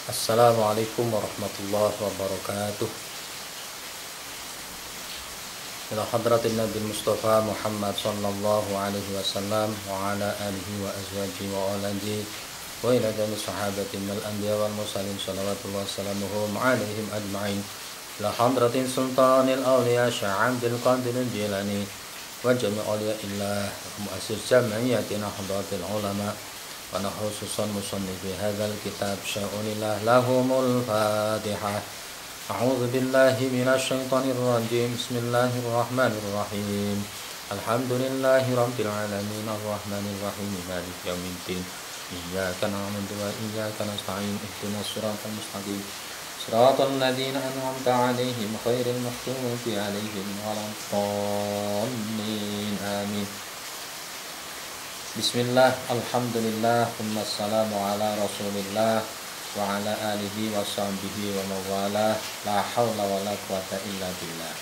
Assalamualaikum warahmatullahi wabarakatuh. Ila hadratin Nabi Mustafa Muhammad sallallahu alaihi wasallam wa ala alihi wa azwajihi wa auladihi wa ila jami sahabati minal anbiya wal mursalin salawatullah salamuhum alaihim ajma'in. Ila hadratin sultanil awliya sya'abdil qadiril jilani wa jami' awliya illah mu'assis jam'iyatin ahdatil ulama wa khususan musannifi hadzal kitab sya'unillah lahumul fatihah. A'udzu billahi minasy syaithanir rajim. Bismillahirrahmanirrahim. Alhamdulillahi rabbil alamin arrahmanir rahim maliki yaumiddin. Iyyaka na'budu wa iyyaka nasta'in ihdinas siratal mustaqim. Siratal ladzina an'amta 'alaihim ghairil maghdubi 'alaihim waladdallin. Amin. Bismillah, alhamdulillah, wassalamu ala rasulillah wa ala alihi wa sahbihi wa mawalah, la hawla wa la quwata illa billah.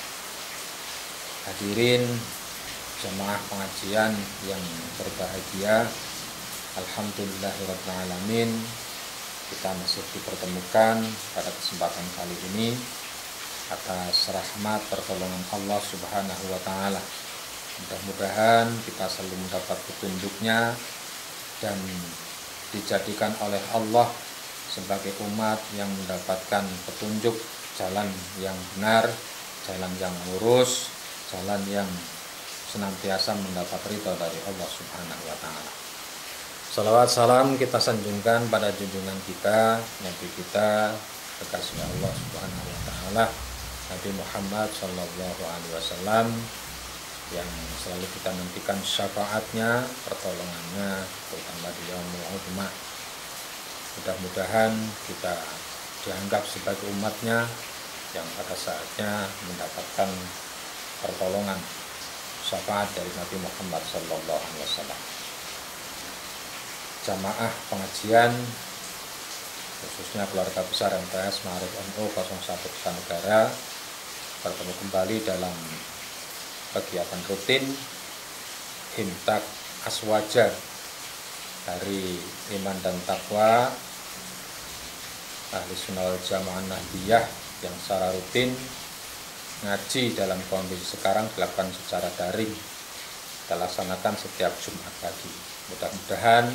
Hadirin jemaah pengajian yang berbahagia, alhamdulillahirabbil alamin, kita masih dipertemukan pada kesempatan kali ini atas rahmat pertolongan Allah Subhanahu wa taala. Mudah-mudahan kita selalu mendapat petunjuknya dan dijadikan oleh Allah sebagai umat yang mendapatkan petunjuk jalan yang benar, jalan yang lurus, jalan yang senantiasa mendapat ridha dari Allah Subhanahu wa taala. Salawat salam kita sanjungkan pada junjungan kita, Nabi kita, kekasih Allah Subhanahu wa taala, Nabi Muhammad sallallahu alaihi wasallam, yang selalu kita nantikan syafaatnya, pertolongannya, terutama di yaumul uzma. Mudah-mudahan kita dianggap sebagai umatnya yang pada saatnya mendapatkan pertolongan syafaat dari Nabi Muhammad SAW. Jamaah pengajian, khususnya keluarga besar MTS Ma'arif NU 01 Kertanegara, bertemu kembali dalam kegiatan rutin Himtak Aswaja dari Iman dan Takwa Ahli Sunnah wal Jamaah Nahdiyah yang secara rutin ngaji dalam kondisi sekarang dilakukan secara daring, kita laksanakan setiap Jumat pagi. Mudah-mudahan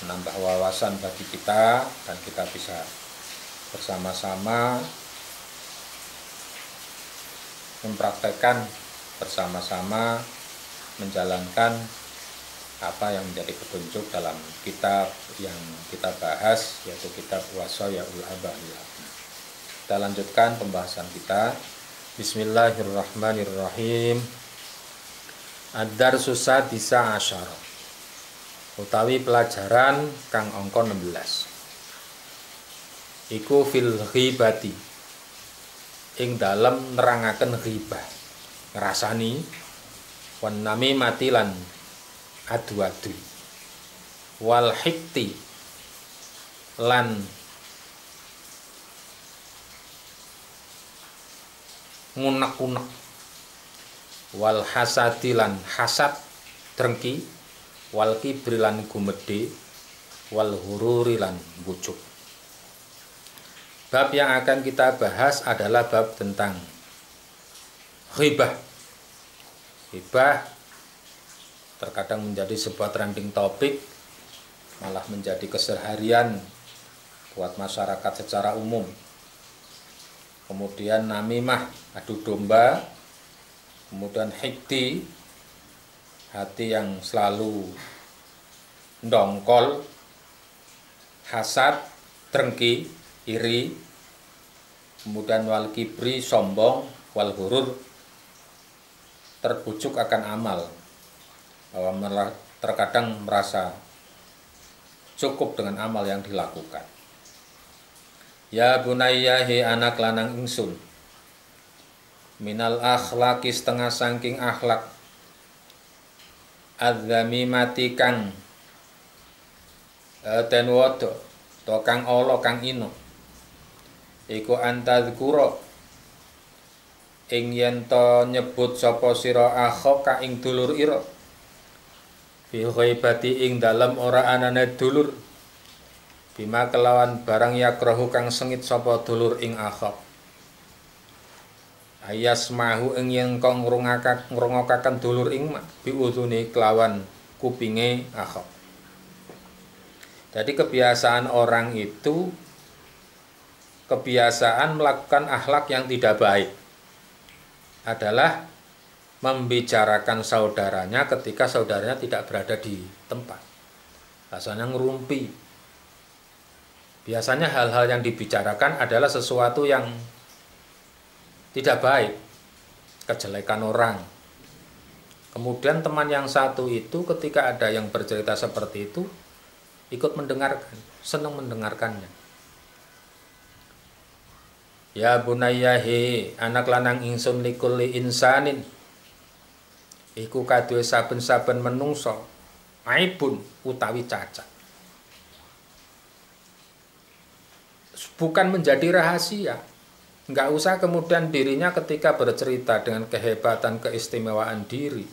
menambah wawasan bagi kita dan kita bisa bersama-sama mempraktekkan, bersama-sama menjalankan apa yang menjadi petunjuk dalam kitab yang kita bahas, yaitu kitab Washayaul Abahiyah. Kita lanjutkan pembahasan kita. Bismillahirrahmanirrahim. Ad-darsus sadisa asyara, utawi pelajaran kang angka 16. Iku fil ghibati, ing dalem nerangaken ghibah, ngrasani, wan namimati lan adu-adu, wal hikti lan ngunek-unek, wal hasadi lan hasad drengki, wal kibri lan gumedhe, wal hururi lan bujuk. Bab yang akan kita bahas adalah bab tentang ghibah. Ghibah terkadang menjadi sebuah trending topik, malah menjadi keseharian buat masyarakat secara umum. Kemudian namimah, adu domba. Kemudian hikti, hati yang selalu ndongkol. Hasad, drengki, iri. Kemudian wal kibri, sombong. Wal hurur, terbujuk akan amal, bahwa terkadang merasa cukup dengan amal yang dilakukan. Ya bunayya, he anak lanang ingsun, minal akhlaqi setengah saking akhlak, adzamimati kang ten wodo to kang olo kang ino, iku antadzkura ing yen to nyebut sapa sira akhaka ing dulur ira, fi ghaibati ing dalem ora anane dulur, bima kelawan barang yakrahu kang sengit sapa dulur ing akhak ayas mahu ing yen kang ngrungokaken dulur ing biudune kelawan kupinge akhak. Jadi kebiasaan orang itu kebiasaan melakukan akhlak yang tidak baik adalah membicarakan saudaranya ketika saudaranya tidak berada di tempat. Rasanya ngerumpi. Biasanya hal-hal yang dibicarakan adalah sesuatu yang tidak baik, kejelekan orang. Kemudian teman yang satu itu ketika ada yang bercerita seperti itu, ikut mendengarkan, senang mendengarkannya. Ya bunayyahi anak lanang ingsun likulli insanin iku kaduwe saben-saben menungso aibun utawi cacat. Bukan menjadi rahasia. Enggak usah kemudian dirinya ketika bercerita dengan kehebatan, keistimewaan diri,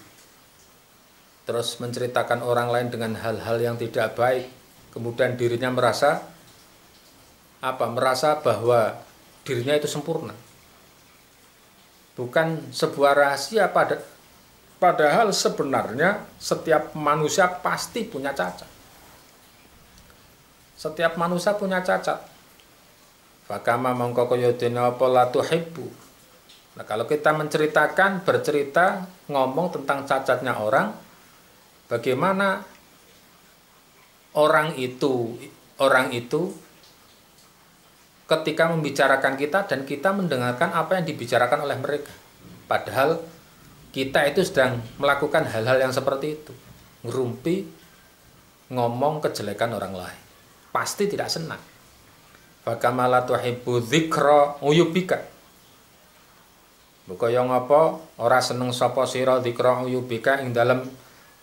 terus menceritakan orang lain dengan hal-hal yang tidak baik, kemudian dirinya merasa merasa bahwa dirinya itu sempurna. Bukan sebuah rahasia, padahal sebenarnya setiap manusia pasti punya cacat. Setiap manusia punya cacat. Fakama mongko kaya dene apa la tuhibbu. Nah, kalau kita bercerita, ngomong tentang cacatnya orang, bagaimana orang itu ketika membicarakan kita dan kita mendengarkan apa yang dibicarakan oleh mereka. Padahal kita itu sedang melakukan hal-hal yang seperti itu. Ngerumpi, ngomong kejelekan orang lain. Pasti tidak senang. Bakamala tuhibbu dzikra uyubika. Kaya ngapa ora seneng sapa sira dzikra uyubika ing dalem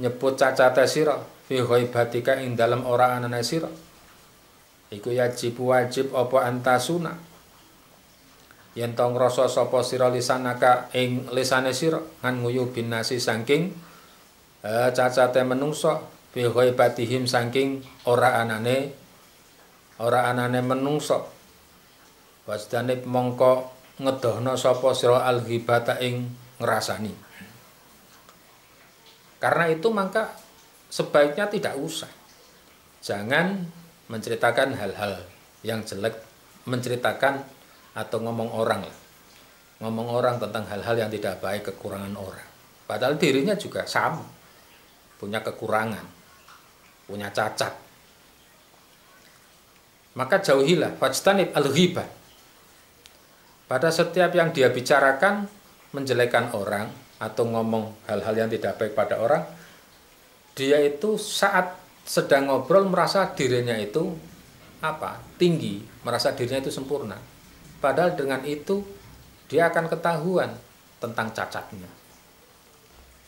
nyebut cacate sira, fi ghaibatika ing dalem ora anane sira. Iku wajib apa antasuna. Yen to ngrasa sapa sira lisanaka ing lisane sira ngan nguyubin nasi saking cacate menungso, fi ghaibatihim saking ora anane menungso. Wasdane mongko ngedohno sapa sira al-ghibata ing ngrasani. Karena itu maka sebaiknya tidak usah. Jangan menceritakan hal-hal yang jelek, menceritakan atau ngomong orang tentang hal-hal yang tidak baik, kekurangan orang. Padahal dirinya juga sama, punya kekurangan, punya cacat. Maka jauhilah fajtanib al-ghibah. Pada setiap yang dia bicarakan menjelekan orang atau ngomong hal-hal yang tidak baik pada orang, dia itu saat sedang ngobrol merasa dirinya itu tinggi, merasa dirinya itu sempurna. Padahal dengan itu dia akan ketahuan tentang cacatnya.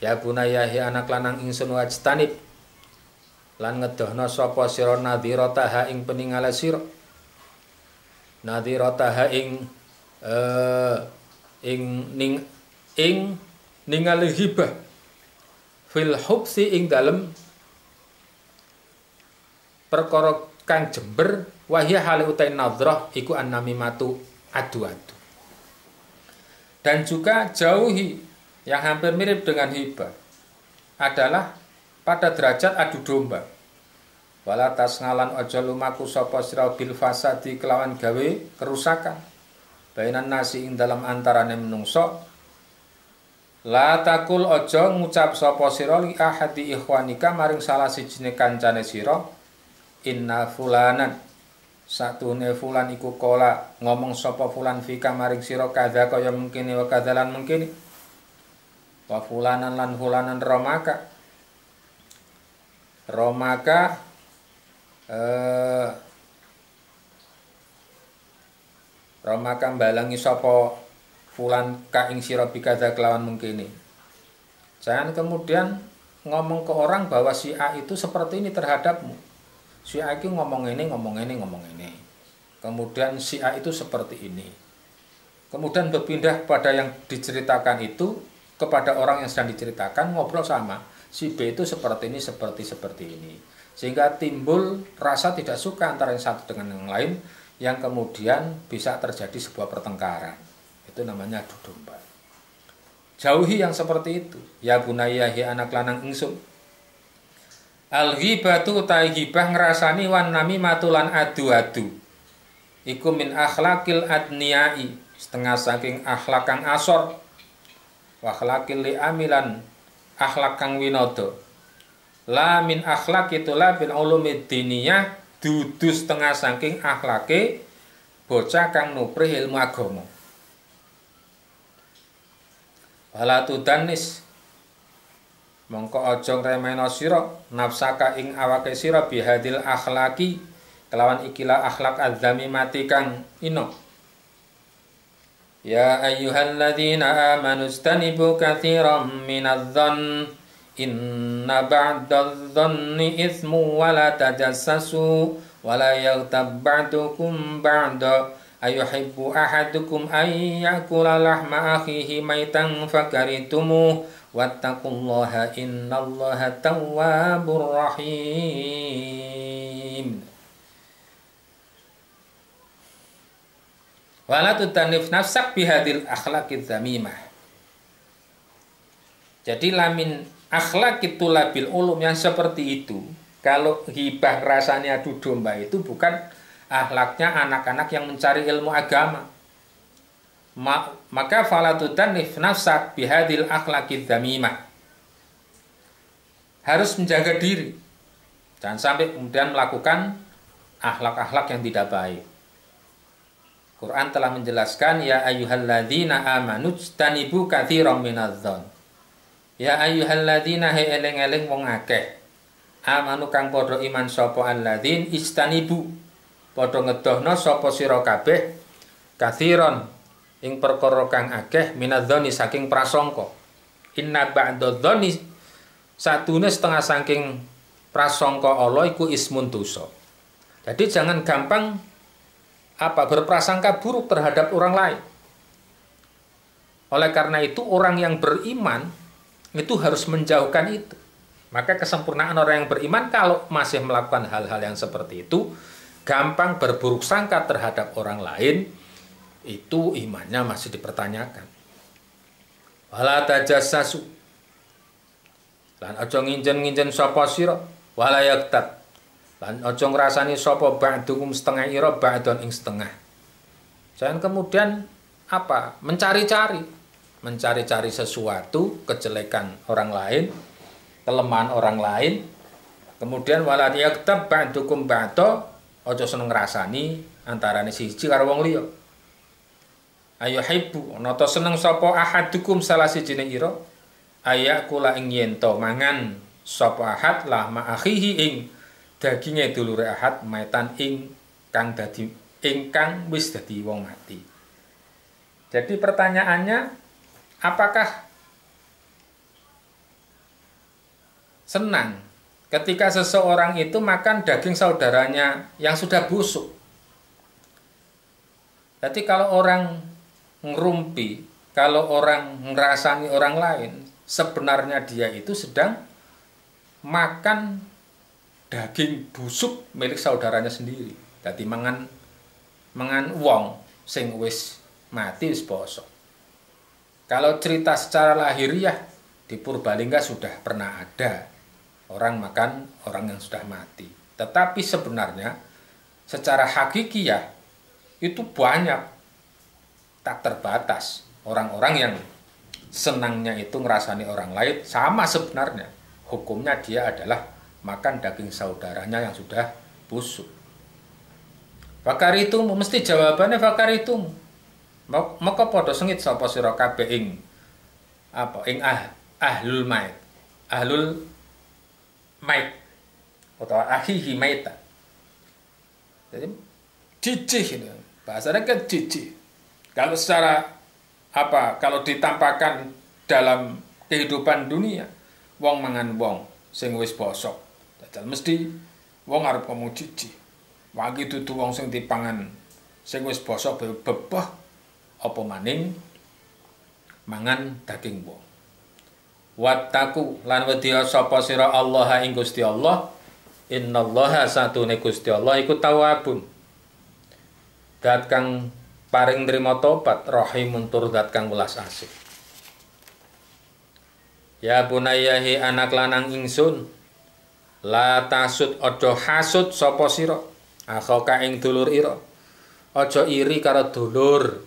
Ya bunayyahi anak lanang ingsun wajtanib lan ngedohno sapa sira nadhirataha ing peningale sira. Nadhirataha ing ningali hibah fil hubsi ing dalem perkara kang jember wahya hale utai nadhrah iku annamimatu adu-adu. Dan juga jauhi yang hampir mirip dengan hibah adalah pada derajat adu domba. Wala tasngalan aja lumaku sapa sira bil fasadi kelawan gawe kerusakan. Bainan nasi ing dalam antarane menungso. La takul aja ngucap sapa sira li ahadi ikhwanika maring salah sijine kancane sira inna fulanan satune fulan iku kola ngomong sapa fulan fika maring sira kadza kaya mungkin wa kadzalan mungkin wa fulanan lan fulanan romaka Romaka mbalangi sapa fulan ka ing sira bikadza kelawan mungkini. Jangan kemudian ngomong ke orang bahwa si A itu seperti ini terhadapmu. Si A itu ngomong ini. Kemudian si A itu seperti ini. Kemudian berpindah pada yang diceritakan itu kepada orang yang sedang diceritakan, ngobrol sama. Si B itu seperti ini. sehingga timbul rasa tidak suka antara yang satu dengan yang lain, yang kemudian bisa terjadi sebuah pertengkaran. Itu namanya adu domba. Jauhi yang seperti itu. Ya bunayya, hi anak lanang ingsun. Al-ghibatu ta ghibah ngrasani wan namimatu lan adu-adu. Iku min akhlaqil adniyai, setengah saking akhlak kang asor. Wa akhlaqil li amilan, akhlak kang winodo. La min akhlak itulah bin ulumid diniyah, dudu setengah saking akhlake bocah kang nuprih ilmu agama. Wala tudanis, mongko aja ngremehna sira nafsaka ing awake sira bihadil akhlaki, kelawan ikilah akhlak adzamimati kang ino. Ya ayyuhalladzina amanu istanibu katsiran minadh-dhann inna ba'dadh-dhanni itsmu wa la tajassasu wa la yaghtab ba'dukum ba'da ayuhibbu ahadukum ay ya'kula lahma akhihi maitan fakaritumu wattaqullaha innallaha tawwabur rahim. Wala tutanif nafsak bihadil akhlaqidz zamimah. Jadi lamin akhlaq itu labil ulum yang seperti itu. Kalau hibah rasanya adu domba itu bukan akhlaknya anak-anak yang mencari ilmu agama. Maka fala tutanif nafsak bihadil akhlaqidz zamimah. Harus menjaga diri. Jangan sampai kemudian melakukan akhlak-akhlak yang tidak baik. Quran telah menjelaskan ya ayyuhalladzina amanu ijtanibu katsiran minadh-dhann. Ya ayyuhalladzina he eling-eling wong akeh. Amanu kang padha iman sapa alladzin ijtanibu. Padha ngedohna sapa sira kabeh katsiran ing perkara kang akeh minadh-dhanni saking prasangka. Inna ba'dadh-dhanni satune setengah saking prasangka Allah iku ismun dosa. Jadi jangan gampang berprasangka buruk terhadap orang lain. Oleh karena itu orang yang beriman itu harus menjauhkan itu. Maka kesempurnaan orang yang beriman kalau masih melakukan hal-hal yang seperti itu, gampang berburuk sangka terhadap orang lain, itu imannya masih dipertanyakan. Wala tajassasu, lan aja nginjen-nginjen sapa sira, wala yaktab, lan aja ngrasani sapa ba'dukum setengah ira ba'don ing setengah. Jangan kemudian mencari-cari sesuatu, kejelekan orang lain, kelemahan orang lain. Kemudian wala yaktab ba'dukum ba'do, aja seneng ngrasani antarane siji karo wong liya. Ayo haibu ana ta seneng sapa ahadukum salah sijine ira ayakula ing yen to mangan sapa ahad lah ma akhihi ing daginge dulure ahad maitan ingkang wis dadi wong mati. Jadi pertanyaannya, apakah senang ketika seseorang itu makan daging saudaranya yang sudah busuk? Jadi kalau orang ngerumpi, kalau orang ngerasani orang lain, sebenarnya dia itu sedang makan daging busuk milik saudaranya sendiri. Jadi mangan wong sing wis mati wis poso. Kalau cerita secara lahiriah di Purbalingga sudah pernah ada orang makan orang yang sudah mati. Tetapi sebenarnya secara hakikiah itu banyak, tak terbatas orang-orang yang senangnya itu ngerasani orang lain, sama sebenarnya hukumnya dia adalah makan daging saudaranya yang sudah busuk. Fakar itu mesti jawabannya fakar itu. Maka padha sengit sapa sira kabeh ing ahlul mait. Ahlul mait atau akhihi maita. Jadi jijih, bahasanya kan jijih. Kalau secara kalau ditampakkan dalam kehidupan dunia, wong mangan wong sing wis bosok, dadal mesti wong arep ngomong jijih. Wagi dudu wong sing dipangan sing wis bosok bebeh apa maning mangan daging wong. Wattaku lan wedya sapa sira Allah ing Gusti Allah Innallaha satune Gusti Allah iku tawwabun. Dat kang paring nrimo tobat, rahimun tur dat kang welas asih. Ya bunayyahi anak lanang ingsun, la tasud aja hasud sapa sira, akhaka ing dulur ira. Aja iri karo dulur.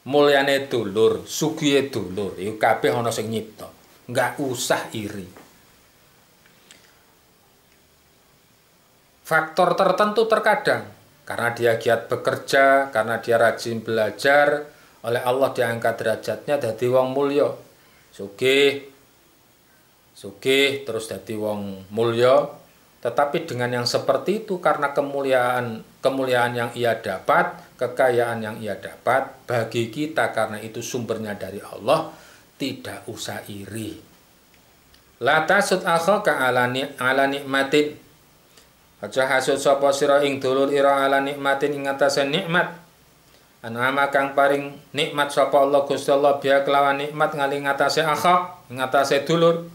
Mulyane dulur, sugihe dulur, iku kabeh ana sing nyipta. Enggak usah iri. Faktor tertentu terkadang karena dia giat bekerja, karena dia rajin belajar, oleh Allah diangkat derajatnya dadi wong mulya. Sugih terus dadi wong mulya, tetapi dengan yang seperti itu karena kemuliaan yang ia dapat, kekayaan yang ia dapat, bagi kita karena itu sumbernya dari Allah, tidak usah iri. La tasud akhaka ala nikmatin. Aja hasud sapa sira ing dulur ira ala nikmatin ing atase nikmat. Anama kang paring nikmat sapa Allah Gusti Allah biya kelawan nikmat ngali ngatasé akhak, ngatasé dulur.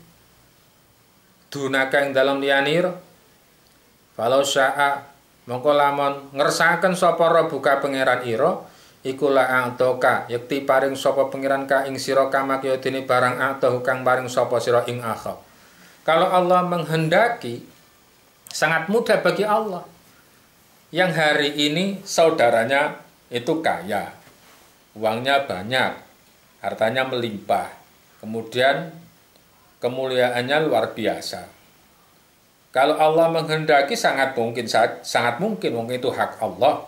Dunaka ing dalem liyanira. Falau syaa mongko lamun ngersakaken sapa buka pangeran ira iku la a'toka yekti paring sapa pangeran ka ing sira kamak ya dene barang a'toh kang paring sapa sira ing akhak. Kalau Allah menghendaki sangat mudah bagi Allah. Yang hari ini saudaranya itu kaya, uangnya banyak, hartanya melimpah, kemudian kemuliaannya luar biasa. Kalau Allah menghendaki sangat mungkin itu hak Allah.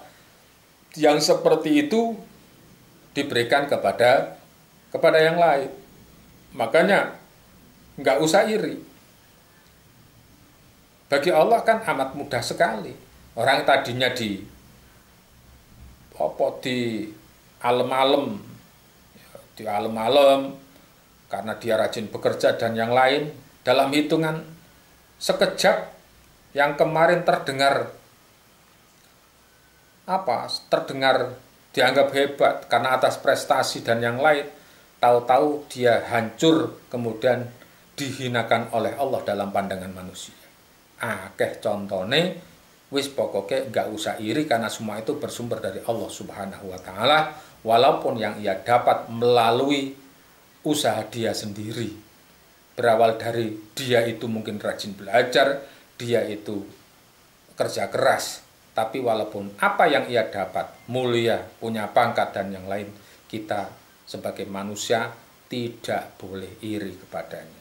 Yang seperti itu diberikan kepada yang lain. Makanya nggak usah iri. Bagi Allah kan amat mudah sekali. Orang tadinya di alam-alam karena dia rajin bekerja dan yang lain, dalam hitungan sekejap yang kemarin terdengar dianggap hebat karena atas prestasi dan yang lain, tahu-tahu dia hancur kemudian dihinakan oleh Allah dalam pandangan manusia. Akeh contone, wis pokoknya nggak usah iri karena semua itu bersumber dari Allah Subhanahu wa Ta'ala, walaupun yang ia dapat melalui usaha dia sendiri. Berawal dari dia itu mungkin rajin belajar, dia itu kerja keras, tapi walaupun apa yang ia dapat mulia, punya pangkat dan yang lain, kita sebagai manusia tidak boleh iri kepadanya.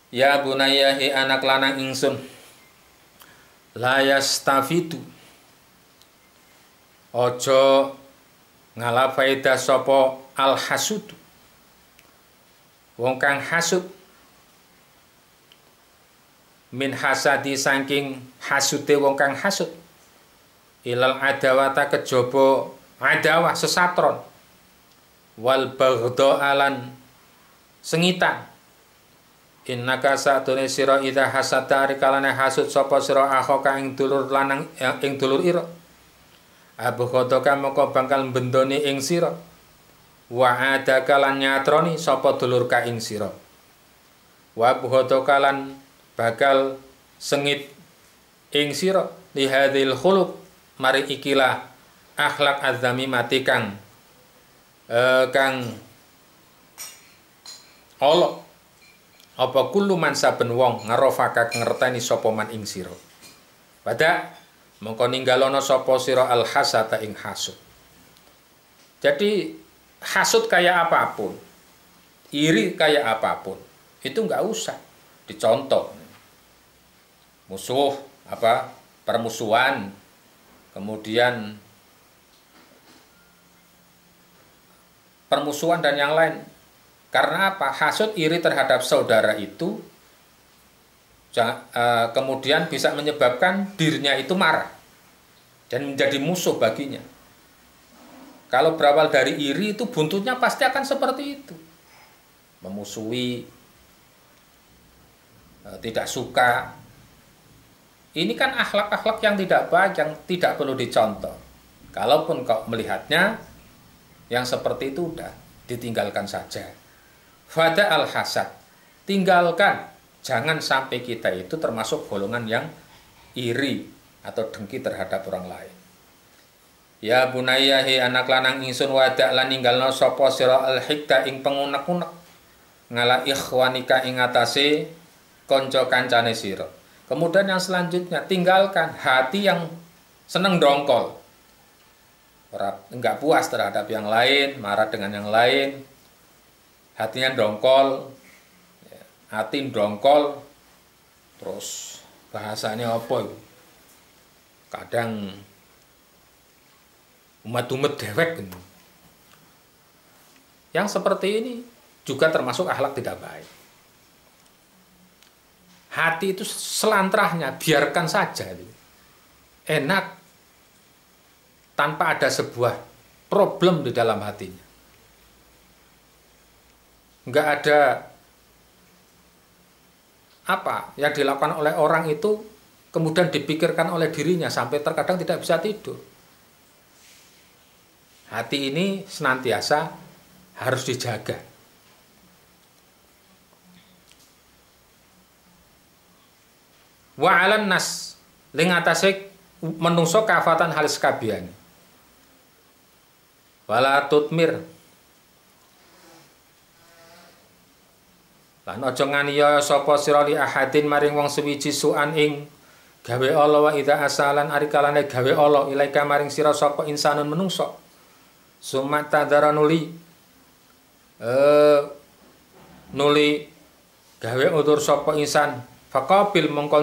Ya bunayyahi anak lanang ingsun, la yastafidu ojo ngala faedah sapa al hasud wong kang hasud min hasadi saking hasude wong kang hasud ilal adawata kejaba adawah sesatron wal baghdha alan sengitan. Innaka satune sira idza hasada rikalane hasud sapa sira akhaka ing dulur lanang ing dulur ira. Abu khotoka moko bakal bendone ing sira. Wa adaka lan nyatroni sapa dulur ka ing sira. Wa abu khotoka lan bakal sengit ing sira li hadzal khuluq mari ikilah akhlak azami mati kang Allah apa kullu man saben wong ngarofaka ngerteni sapa man ing sira. Pada mongko ninggalono sapa sira al hasata ing hasud. Jadi hasud kayak apapun, iri kayak apapun, itu nggak usah dicontoh. Musuh permusuhan, kemudian permusuhan dan yang lain. Karena apa? Hasud iri terhadap saudara itu kemudian bisa menyebabkan dirinya itu marah dan menjadi musuh baginya. Kalau berawal dari iri itu buntutnya pasti akan seperti itu. Memusuhi, tidak suka. Ini kan akhlak-akhlak yang tidak baik, yang tidak perlu dicontoh. Kalaupun kau melihatnya yang seperti itu udah ditinggalkan saja. Fada al-hasad, tinggalkan Jangan sampai kita itu termasuk golongan yang iri atau dengki terhadap orang lain. Ya bunayya hi anak lanang ingsun wadak lan ninggalna sapa sira al-hikta ing pengunek-unek ngala ikhwanika ing atase kanca kancane sira. Kemudian yang selanjutnya tinggalkan hati yang seneng dongkol. Enggak puas terhadap yang lain, marah dengan yang lain. Hatinya dongkol, hati dongkol, terus bahasanya apa itu? Kadang umat-umat dewek gitu. Yang seperti ini juga termasuk akhlak tidak baik. Hati itu selantrahnya, biarkan saja. Enak, tanpa ada sebuah problem di dalam hatinya. Enggak ada apa yang dilakukan oleh orang itu kemudian dipikirkan oleh dirinya sampai terkadang tidak bisa tidur. Hati ini senantiasa harus dijaga. Wa 'alan nas ling atase menungso kafatan halis kabian. Wala tutmir lan aja nganiaya sapa sira li ahadin maring wong suwiji suan ing gawe Allah wa idza asalan ari kalane gawe Allah ilaika maring sira sapa insanun menungso sumat tadara nuli gawe utur sapa insan faqabil mongko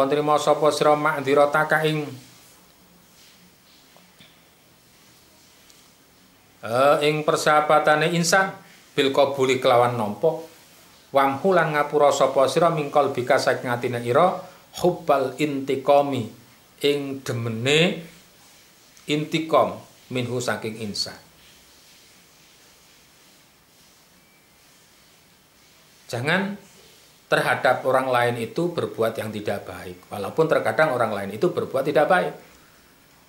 nrimo sapa sira ma'dzirataka ing persahabatane insan bil qabuli kelawan nampa wamhulan ngapura sapa sira mingkol bika saking atine ira hubbal intiqami ing demene intiqam minhu saking insan. Jangan terhadap orang lain itu berbuat yang tidak baik, walaupun terkadang orang lain itu berbuat tidak baik.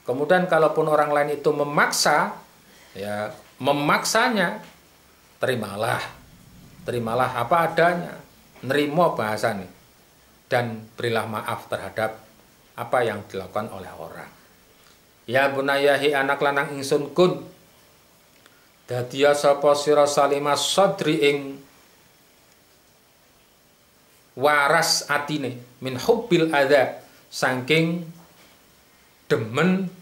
Kemudian kalaupun orang lain itu memaksa, ya memaksanya, terimalah apa adanya, nerimo bahasanya, dan berilah maaf terhadap apa yang dilakukan oleh orang. Ya bunayahi anak lanang ingsun kun dadiya sapa sira salimah sadri ing waras atine min hubbil adza saking demen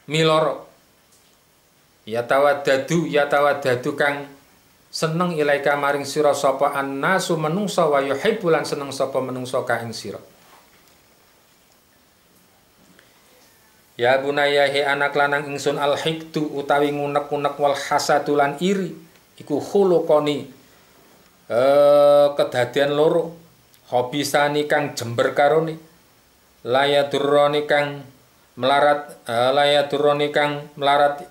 miloro ya tawaddadu kang seneng ilaika maring sira sapa annasu menungsa wa yuhibbulan seneng sapa menungsa ka ing sira. Ya bunayahi anak lanang ingsun al-hiktu utawi ngunek-unek wal hasatulan iri iku khuluqani kedadian loro hobisani kang jember karone layadurroni kang melarat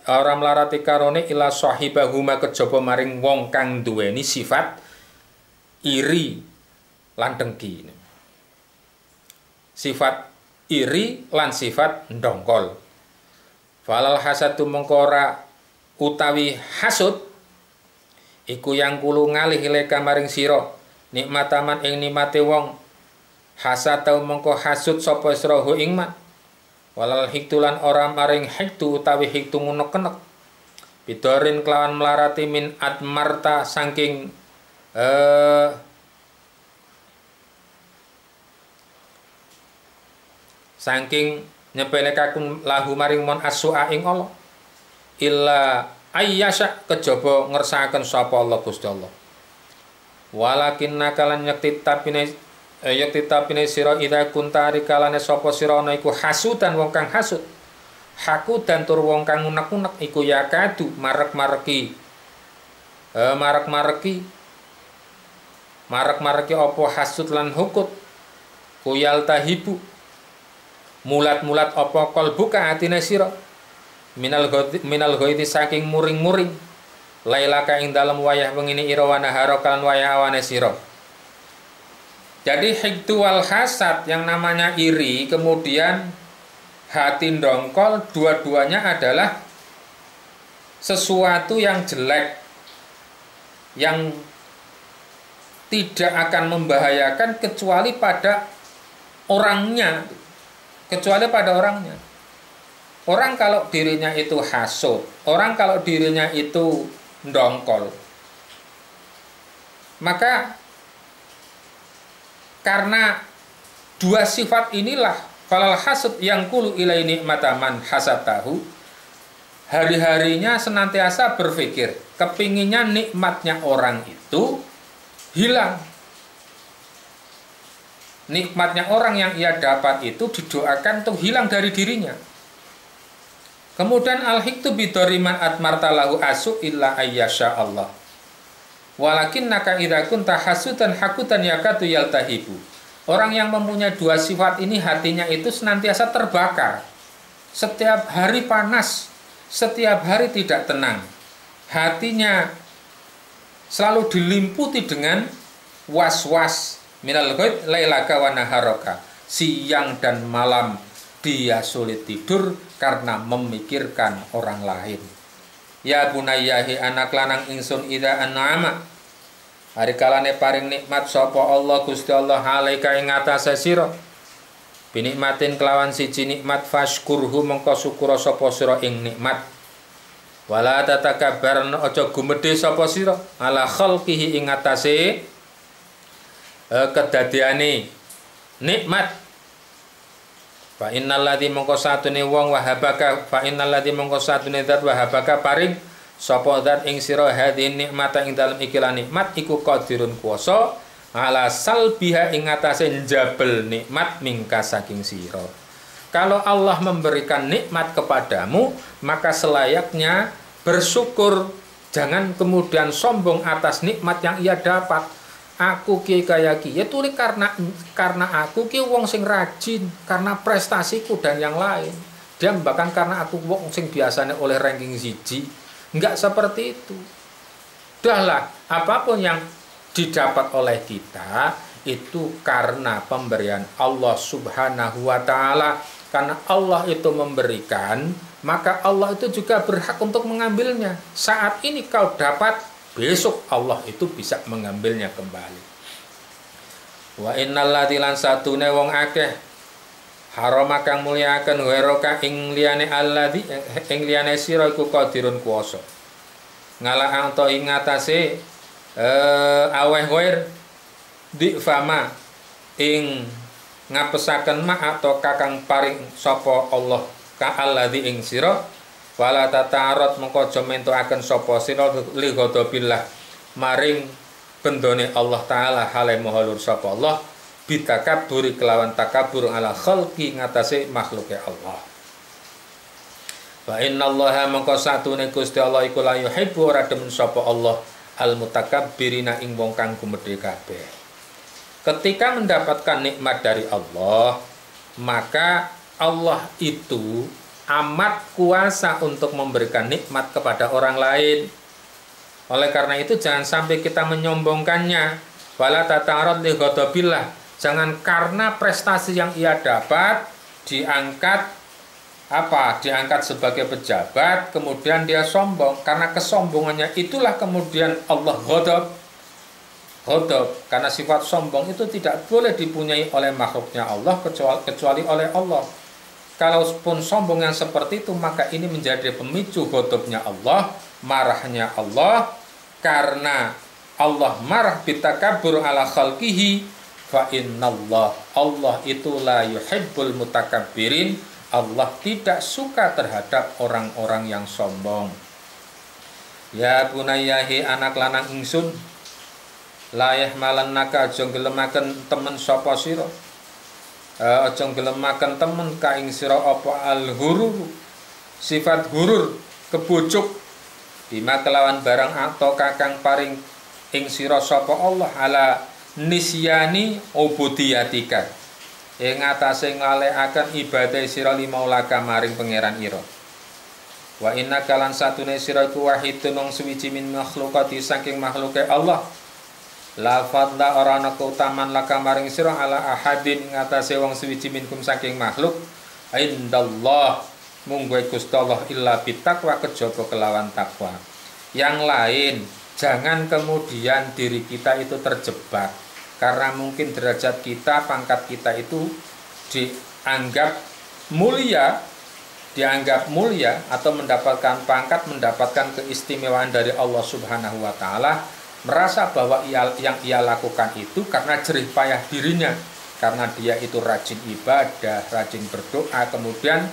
ora melarati karone ila sahibahuma kejaba maring wong kang duweni sifat iri lan dengki. Sifat iri lan sifat ndongkol. Falal hasadu mengkora utawi hasud iku yang kulu ngalih leka maring sira nikmataman ing nikmate wong hasatau mengko hasud sapa sira hu ing man walal hiktulan ora maring hiktu utawi hiktu ngunek-unek bidorin kelawan melarati min admarta saking saking nyepelekakun lahu maring mon as-su'a ing Allah illa ayyasha kejaba ngersakaken sapa Allah Gusti Allah. Walakin nakalan yakti tapine sira ida kuntari kalane sapa sira ana iku hasudan wong kang hasud. Haku dan tur wong kang unek-unek iku yakadu marek-mareki apa hasud lan hukut kuyal tahibu mulat-mulat apa kalbuka atine sira minal ghaiti saking muring-muring lailaka ing dalem wayah wengine ira wa nahara kan wayah awane sira. Jadi hiktu wal hasad yang namanya iri kemudian hati ndongkol dua-duanya adalah sesuatu yang jelek yang tidak akan membahayakan kecuali pada orangnya. Kecuali pada orangnya. Orang kalau dirinya itu hasud, orang kalau dirinya itu ndongkol, maka karena dua sifat inilah falal hasud yang kulu ilai nikmataman hasatahu, hari-harinya senantiasa berpikir kepinginnya nikmatnya orang itu hilang. Nikmatnya orang yang ia dapat itu didoakan untuk hilang dari dirinya. Kemudian al-hiktu bidoriman atmartalahu asu illa ayyasha Allah. Walakin naka idza kunta hasudan hakutan yakatu yaltahibu. Orang yang mempunyai dua sifat ini hatinya itu senantiasa terbakar. Setiap hari panas, setiap hari tidak tenang. Hatinya selalu dilimputi dengan was-was minal ghaib lailaka wa naharaka. Siang dan malam dia sulit tidur karena memikirkan orang lain. Ya bunayyahi anak lanang ingsun idza an'ama, hari kalane paring nikmat sapa Allah Gusti Allah alaika ing atase sira, binikmatin kelawan siji nikmat fashkurhu mengko syukur sapa sira ing nikmat. Wala tatakabbar aja gumedhe sapa sira ala khalqihi ing atase kedadiane nikmat. Fa innal ladzi mongko satune wong wahabaka fa innal ladzi mongko satune zat wahabaka paring sapa zat ing sira hadhi nikmata ing dalem ikilah nikmat iku qadirun kuwasa ala salbiha ing atase njabel nikmat mingka saking sira. Kalau Allah memberikan nikmat kepadamu, maka selayaknya bersyukur, jangan kemudian sombong atas nikmat yang ia dapat. Aku ki kaya ki, ya tulis karena aku ki wong sing rajin, karena prestasiku dan yang lain. Dia bahkan karena aku wong sing biasanya oleh ranking siji. Enggak seperti itu. Dahlah, apapun yang didapat oleh kita itu karena pemberian Allah Subhanahu wa taala. Karena Allah itu memberikan, maka Allah itu juga berhak untuk mengambilnya. Saat ini kau dapat, besok Allah itu bisa mengambilnya kembali. Wa innal ladzi lan satune wong akeh harama kang mulyakaken ghairaka ing liyane alladzi ing liyane sira iku qadirun kuwasa. Ngalah anto ing atase aweh ghair di fama ing ngapesaken ma atau kakang paring sapa Allah ka alladzi ing sira. Wala tatarot mengko aja mentukaken sapa sira li ghadabillah maring bendone Allah taala hale maha lur sapa Allah bitakaburi kelawan takabur ala khalqi ngatasé makhluke Allah. Wa innallaha mengko satune Gusti Allah iku la yuhibbu ora demen sapa Allah al mutakabbirina ing wong kang gumedhe kabeh. Ketika mendapatkan nikmat dari Allah, maka Allah itu amat kuasa untuk memberikan nikmat kepada orang lain. Oleh karena itu jangan sampai kita menyombongkannya. Wala tatarad li ghadabillah. Jangan karena prestasi yang ia dapat diangkat sebagai pejabat, kemudian dia sombong. Karena kesombongannya itulah kemudian Allah ghadab. Karena sifat sombong itu tidak boleh dipunyai oleh makhluknya Allah kecuali oleh Allah. Kalaupun sombong yang seperti itu, maka ini menjadi pemicu ghadabnya Allah, marahnya Allah. Karena Allah marah bitakabur ala khalqihi, fa innallah, Allah itu la yuhibbul mutakabbirin. Allah tidak suka terhadap orang-orang yang sombong. Ya bunayyahi anak lanang ingsun, la yahmalannaka aja gelemaken temen sapa sira. Aja gelemaken temen ka ing sira apa al-ghurur, sifat ghurur, kebujuk, bima kelawan barang atau kakang paring ing sira sapa Allah ala nisyani ubudiyatika, ing atase ngalekaken ibadah sira limaulaka maring pangeran ira. Wa inna kalan satune sira iku wahidun wong suwiji min makhlukati saking makhluke Allah. La fadla ora ana keutamaan laka maring sira ala ahadin ngatasé wong suwiji minkum saking makhluk indallah mung Gusti Allah illa bitaqwa kejaba kelawan takwa. Yang lain jangan kemudian diri kita itu terjebak karena mungkin derajat kita, pangkat kita itu dianggap mulia atau mendapatkan pangkat, mendapatkan keistimewaan dari Allah Subhanahu wa taala, merasa bahwa yang ia lakukan itu karena jerih payah dirinya, karena dia itu rajin ibadah, rajin berdoa, kemudian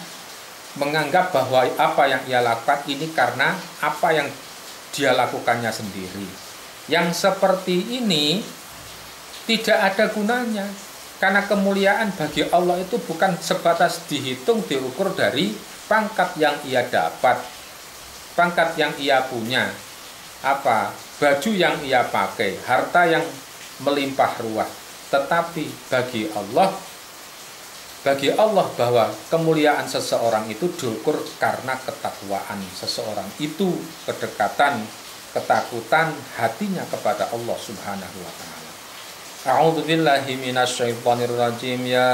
menganggap bahwa apa yang ia lakukan ini karena apa yang dia lakukannya sendiri. Yang seperti ini tidak ada gunanya, karena kemuliaan bagi Allah itu bukan sebatas dihitung, diukur dari pangkat yang ia dapat, pangkat yang ia punya, baju yang ia pakai, harta yang melimpah ruah. Tetapi bagi Allah bahwa kemuliaan seseorang itu diukur karena ketakwaan seseorang itu, kedekatan, ketakutan hatinya kepada Allah Subhanahu wa taala. A'udzu billahi minasyaitonir rajim. Ya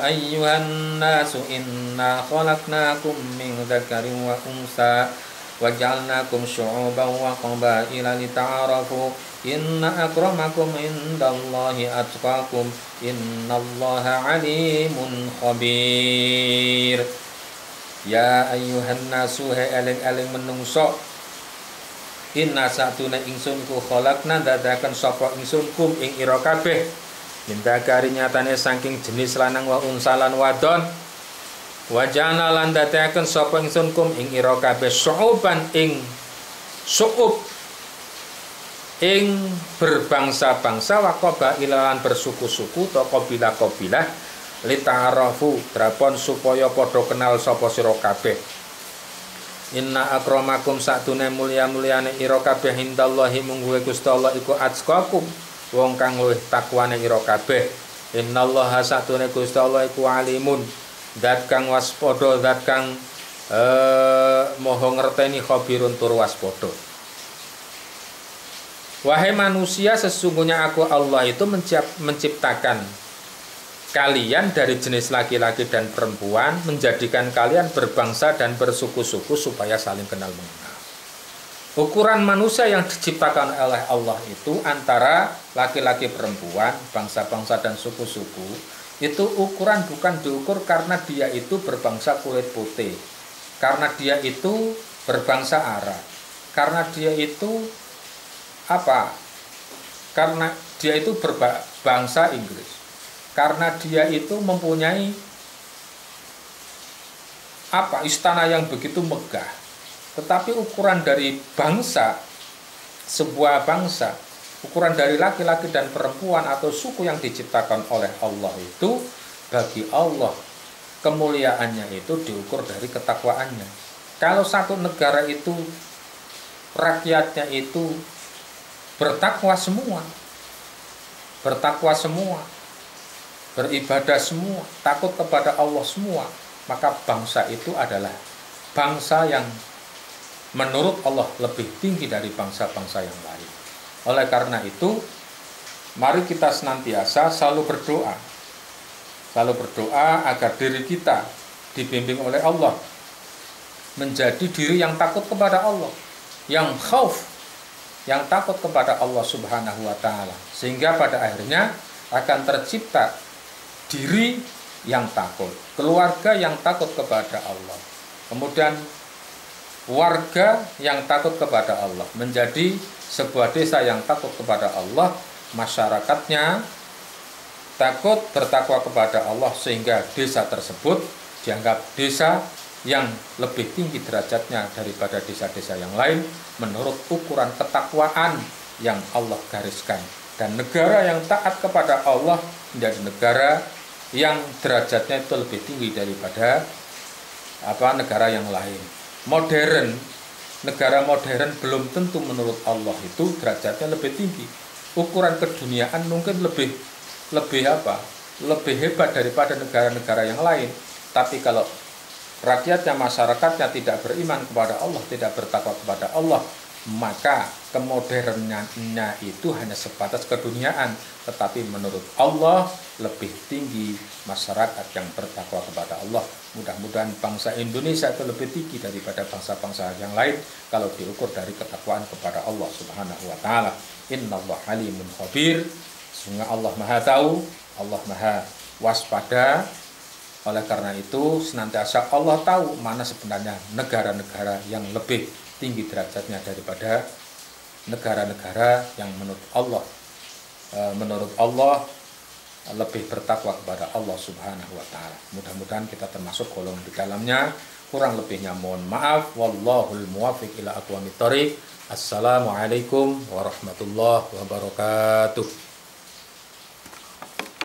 ayyuhan nasu inna khalaqnakum min dzakarin wa unsa wa ja'alnakum syu'uban wa qabaila lita'arafu. Inna akramakum indallahi atqakum. Innallaha alimun khabir. Ya ayyuhan nasu, hai eling-eling menungso, inna satuna ingsun ku khalaqna dadakan sapa ingsun kum ing ira kabeh min dzakari nyatane saking jenis lanang wa unsalan wadon, wajana lan dadakan sapa ingsun kum ing ira kabeh syu'uban ing su'ub, ing berbangsa-bangsa, wa qabaila lan bersuku-suku to qabilah-qabilah, lita'arafu drapon supaya padha kenal sapa sira kabeh. Inna akramakum satune mulia-muliane ira kabeh indallahi mungguhe Gusti Allah iku atqakum, wong kang luwih takwane ira kabeh. Innallaha satune Gusti Allah iku alimun, zat kang waspada, zat kang moho ngerteni, khabirun tur waspada. Wahai manusia, sesungguhnya aku Allah itu menciptakan kalian dari jenis laki-laki dan perempuan, menjadikan kalian berbangsa dan bersuku-suku supaya saling kenal mengenal. Ukuran manusia yang diciptakan oleh Allah itu antara laki-laki, perempuan, bangsa-bangsa dan suku-suku, itu ukuran bukan diukur karena dia itu berbangsa kulit putih, karena dia itu berbangsa Arab, karena dia itu karena dia itu berbangsa Inggris, karena dia itu mempunyai istana yang begitu megah. Tetapi ukuran dari bangsa, sebuah bangsa, ukuran dari laki-laki dan perempuan atau suku yang diciptakan oleh Allah itu, bagi Allah kemuliaannya itu diukur dari ketakwaannya. Kalau satu negara itu rakyatnya itu bertakwa semua, beribadah semua, takut kepada Allah semua, maka bangsa itu adalah bangsa yang menurut Allah lebih tinggi dari bangsa-bangsa yang lain. Oleh karena itu, mari kita senantiasa selalu berdoa agar diri kita dibimbing oleh Allah menjadi diri yang takut kepada Allah, yang khauf, yang takut kepada Allah Subhanahu wa taala, sehingga pada akhirnya akan tercipta diri yang takut, keluarga yang takut kepada Allah, kemudian warga yang takut kepada Allah, menjadi sebuah desa yang takut kepada Allah, masyarakatnya takut, bertakwa kepada Allah, sehingga desa tersebut dianggap desa yang lebih tinggi derajatnya daripada desa-desa yang lain menurut ukuran ketakwaan yang Allah gariskan. Dan negara yang taat kepada Allah menjadi negara yang derajatnya itu lebih tinggi daripada negara yang lain. Negara modern belum tentu menurut Allah itu derajatnya lebih tinggi. Ukuran keduniaan mungkin lebih hebat daripada negara-negara yang lain. Tapi kalau rakyatnya, masyarakatnya tidak beriman kepada Allah, tidak bertakwa kepada Allah, maka kemodernannya itu hanya sebatas keduniaan, tetapi menurut Allah lebih tinggi masyarakat yang bertakwa kepada Allah. Mudah-mudahan bangsa Indonesia itu lebih tinggi daripada bangsa-bangsa yang lain kalau diukur dari ketakwaan kepada Allah Subhanahu wa taala. Innallaha alimun khabir. Sungguh Allah Maha tahu, Allah Maha waspada. Oleh karena itu senantiasa Allah tahu mana sebenarnya negara-negara yang lebih tinggi derajatnya daripada negara-negara yang menurut Allah lebih bertakwa kepada Allah Subhanahu wa taala. Mudah-mudahan kita termasuk golongan di dalamnya. Kurang lebihnya mohon maaf. Wallahul muwaffiq ila aqwamit thoriq. Assalamualaikum warahmatullahi wabarakatuh.